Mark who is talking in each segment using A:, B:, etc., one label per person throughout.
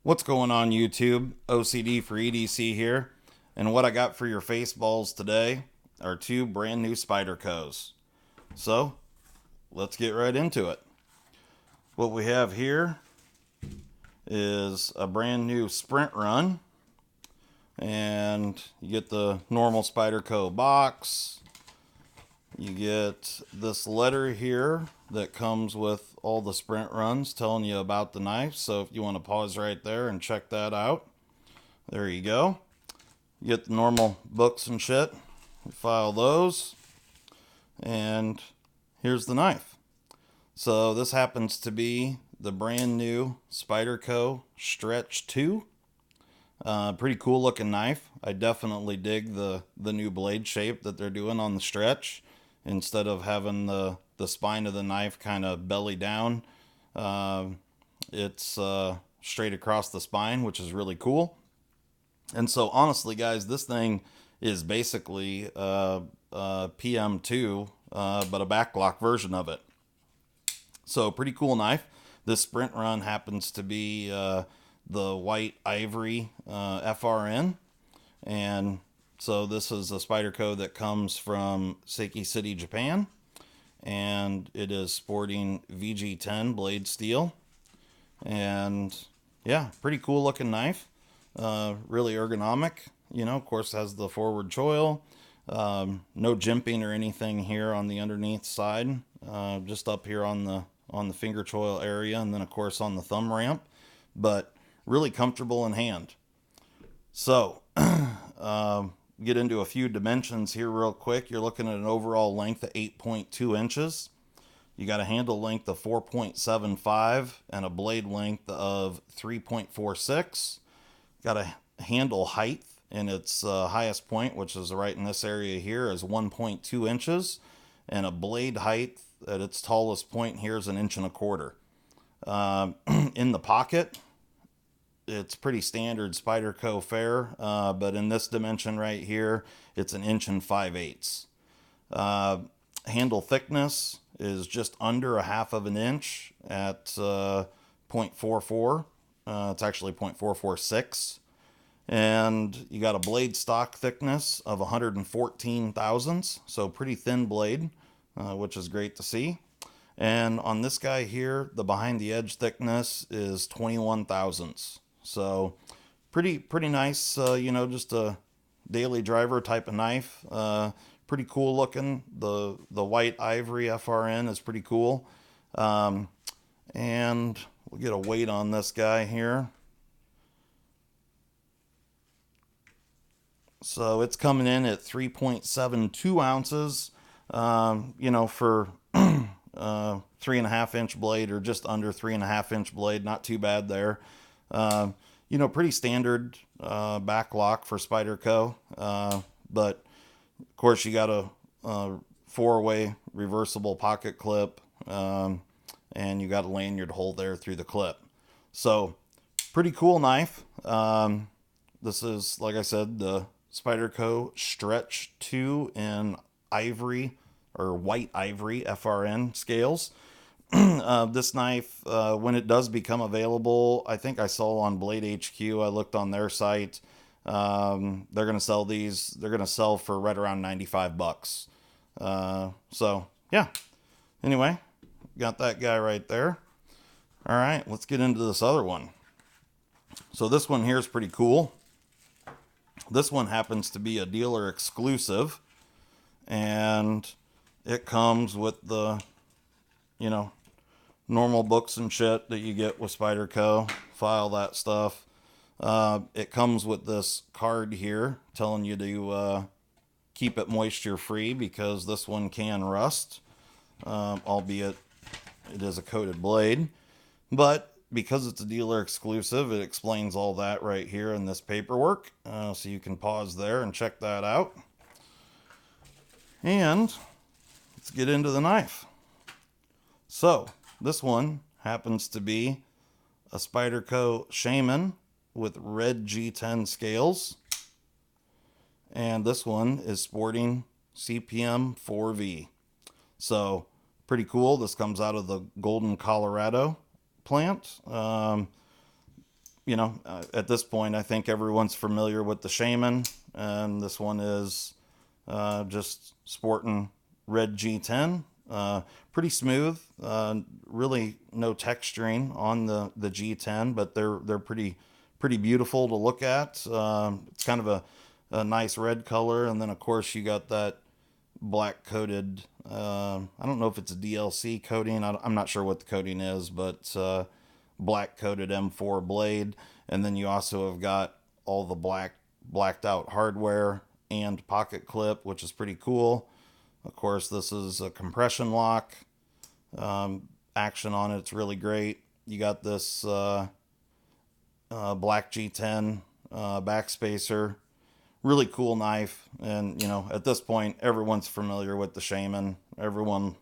A: What's going on YouTube? OCD for EDC here. And what I got for your face balls today are two brand new Spydercos. So, let's get right into it. What we have here is a brand new sprint run. And you get the normal Spyderco box. You get this letter here that comes with all the sprint runs telling you about the knife. So if you want to pause right there and check that out, there you go. You get the normal books and shit. You file those. And here's the knife. So this happens to be the brand new Spyderco Stretch2. Pretty cool looking knife. I definitely dig the new blade shape that they're doing on the Stretch. Instead of having the spine of the knife kind of belly down, it's straight across the spine, which is really cool. And so honestly, guys, this thing is basically PM2, but a backlock version of it. So pretty cool knife. This sprint run happens to be the white ivory FRN. And so this is a Spyderco that comes from Seiki City, Japan. And it is sporting VG10 blade steel. And yeah, pretty cool looking knife. Really ergonomic. You know, of course, has the forward choil. No jimping or anything here on the underneath side. Just up here on the finger choil area, and then of course on the thumb ramp. But really comfortable in hand. So, get into a few dimensions here real quick. You're looking at an overall length of 8.2 inches. You got a handle length of 4.75 and a blade length of 3.46. Got a handle height in its highest point, which is right in this area here, is 1.2 inches. And a blade height at its tallest point here is 1.25 inches. In the pocket, it's pretty standard Spyderco fare, but in this dimension right here, it's 1.5 inches. Handle thickness is just under 1/2 inch at 0.44. It's actually 0.446. And you got a blade stock thickness of 114 thousandths, so pretty thin blade, which is great to see. And on this guy here, the behind the edge thickness is 21 thousandths. So pretty nice, just a daily driver type of knife. Pretty cool looking. The white ivory FRN is pretty cool. And we'll get a weight on this guy here. So it's coming in at 3.72 ounces, for 3.5 inch blade, or just under 3.5 inch blade. Not too bad there. Pretty standard backlock for Spyderco. But of course you got a four-way reversible pocket clip, and you got a lanyard hole there through the clip. So pretty cool knife. This is, like I said, the Spyderco Stretch2 in ivory or white ivory FRN scales. This knife, when it does become available, I think I saw on Blade HQ, I looked on their site, they're going to sell these, they're going to sell for right around 95 bucks. So yeah, anyway, got that guy right there. All right, let's get into this other one. So this one here is pretty cool. This one happens to be a dealer exclusive, and it comes with the, normal books and shit that you get with Spyderco, file that stuff. It comes with this card here telling you to keep it moisture free, because this one can rust, albeit it is a coated blade. But because it's a dealer exclusive, it explains all that right here in this paperwork. So you can pause there and check that out. And let's get into the knife. So this one happens to be a Spyderco Shaman with red G10 scales. And this one is sporting CPM 4V. So pretty cool. This comes out of the Golden, Colorado plant. at this point, I think everyone's familiar with the Shaman, and this one is just sporting red G10. Pretty smooth. Really no texturing on the G10, but they're pretty beautiful to look at. It's kind of a nice red color, and then of course you got that black coated. I don't know if it's a DLC coating. I'm not sure what the coating is, but black coated M4 blade, and then you also have got all the blacked out hardware and pocket clip, which is pretty cool. Of course, this is a compression lock. Action on it, it's really great. You got this black G10 backspacer. Really cool knife, and at this point everyone's familiar with the Shaman. Everyone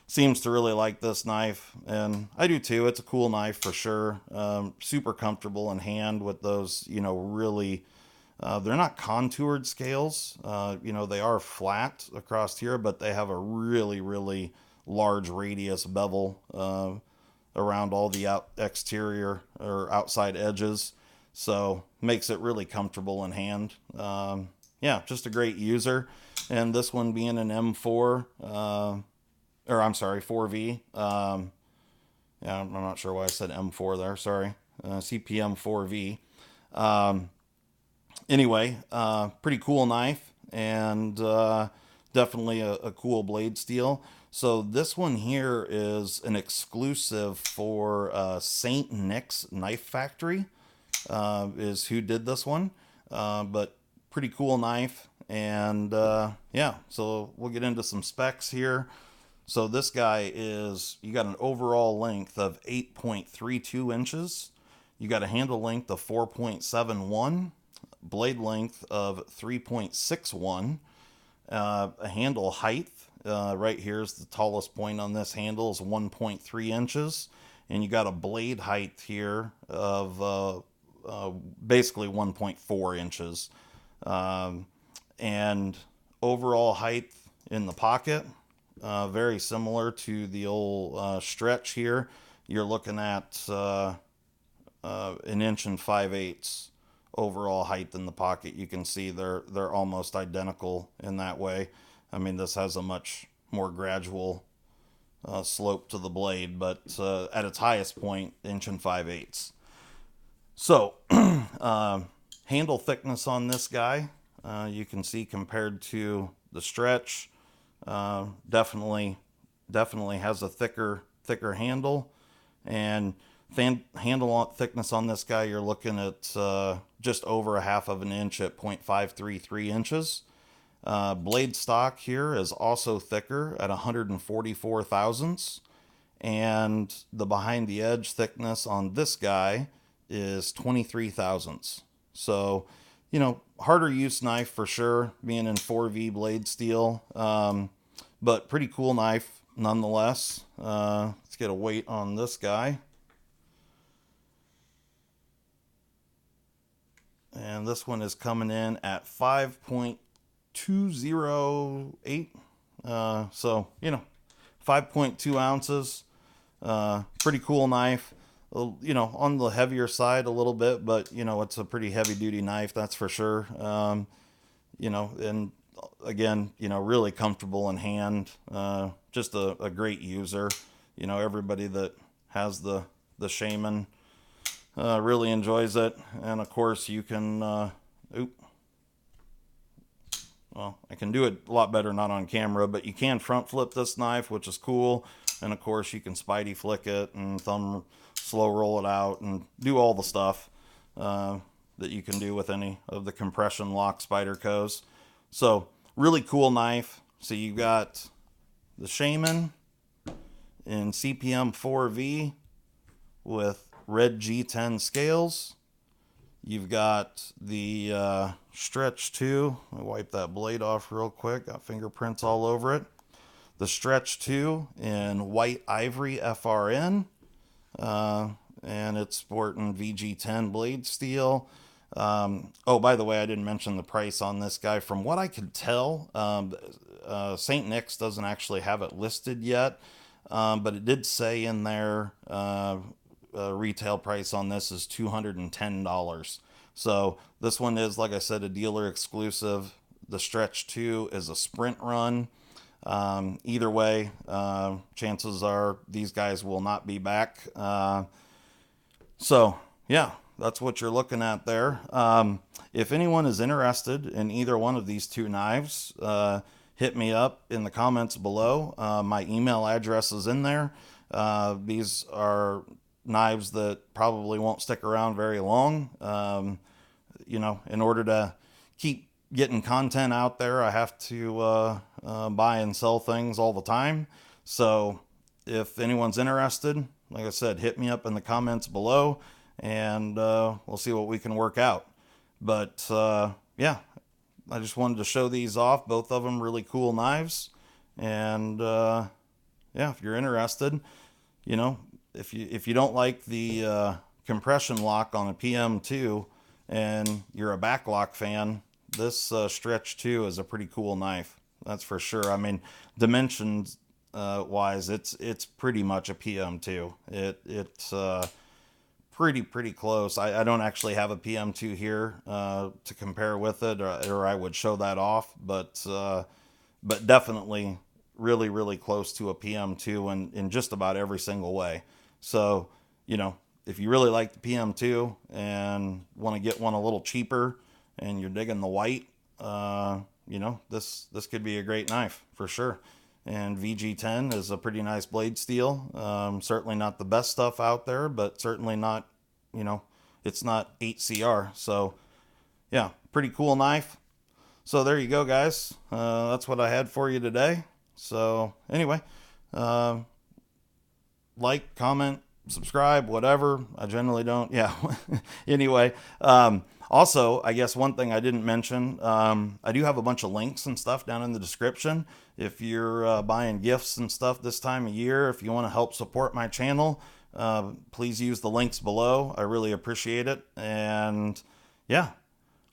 A: seems to really like this knife, and I do too. It's a cool knife for sure. Super comfortable in hand with those, really, they're not contoured scales. They are flat across here, but they have a really large radius bevel around all the exterior or outside edges. So makes it really comfortable in hand. Yeah, just a great user. And this one being an M4, or I'm sorry, 4V. Yeah, I'm not sure why I said M4 there. Sorry. CPM 4V. Anyway, pretty cool knife, and definitely a cool blade steel. So this one here is an exclusive for St. Nick's Knife Factory. Is who did this one, but pretty cool knife. And yeah, so we'll get into some specs here. So this guy you got an overall length of 8.32 inches. You got a handle length of 4.71, blade length of 3.61, a handle height. Right here is the tallest point on this handle is 1.3 inches. And you got a blade height here of basically 1.4 inches. And overall height in the pocket, very similar to the old Stretch here. You're looking at 1 inch and 5/8 overall height in the pocket. You can see they're almost identical in that way. I mean, this has a much more gradual slope to the blade, but at its highest point, 1 inch and 5/8. So, handle thickness on this guy, you can see compared to the Stretch, definitely has a thicker handle. And handle thickness on this guy, you're looking at just over 1/2 inch at 0.533 inches. Blade stock here is also thicker at 144 thousandths. And the behind the edge thickness on this guy is 23 thousandths. So, harder use knife for sure, being in 4V blade steel. But pretty cool knife nonetheless. Let's get a weight on this guy. And this one is coming in at 5.208. So, 5.2 ounces. Pretty cool knife. On the heavier side a little bit, but it's a pretty heavy duty knife, that's for sure. And again, really comfortable in hand. Just a great user. Everybody that has the Shaman really enjoys it. And of course you can well, I can do it a lot better not on camera, but you can front flip this knife, which is cool. And of course you can Spidey flick it and thumb slow roll it out and do all the stuff that you can do with any of the compression lock Spydercos. So really cool knife. So you've got the Shaman in CPM 4V with red G10 scales. You've got the Stretch2. Let me wipe that blade off real quick. Got fingerprints all over it. The Stretch2 in white ivory FRN. And it's sporting VG10 blade steel. Oh, by the way, I didn't mention the price on this guy. From what I could tell, St. Nick's doesn't actually have it listed yet, but it did say in there retail price on this is $210. So this one is, like I said, a dealer exclusive. The Stretch 2 is a sprint run. Either way, chances are these guys will not be back. So yeah, that's what you're looking at there. If anyone is interested in either one of these two knives, hit me up in the comments below. My email address is in there. These are knives that probably won't stick around very long. You know, in order to keep getting content out there, I have to buy and sell things all the time. So if anyone's interested, like I said, hit me up in the comments below, and we'll see what we can work out. But yeah, I just wanted to show these off. Both of them really cool knives. And yeah, if you're interested, you know, if you don't like the compression lock on a PM2 and you're a backlock fan, this Stretch 2 is a pretty cool knife. That's for sure. I mean, dimensions wise, it's pretty much a PM2. It's pretty close. I don't actually have a PM2 here to compare with it, or I would show that off, but definitely really close to a PM2 in just about every single way. So, you know, if you really like the PM2 and want to get one a little cheaper and you're digging the white, you know, this could be a great knife for sure. And VG10 is a pretty nice blade steel. Certainly not the best stuff out there, but certainly not, you know, it's not 8CR. So yeah, pretty cool knife. So there you go, guys. That's what I had for you today. So anyway, like, comment, subscribe, whatever. I generally don't. Yeah. Anyway, also, I guess one thing I didn't mention, I do have a bunch of links and stuff down in the description. If you're buying gifts and stuff this time of year, if you want to help support my channel, please use the links below. I really appreciate it. And yeah,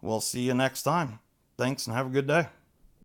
A: we'll see you next time. Thanks and have a good day.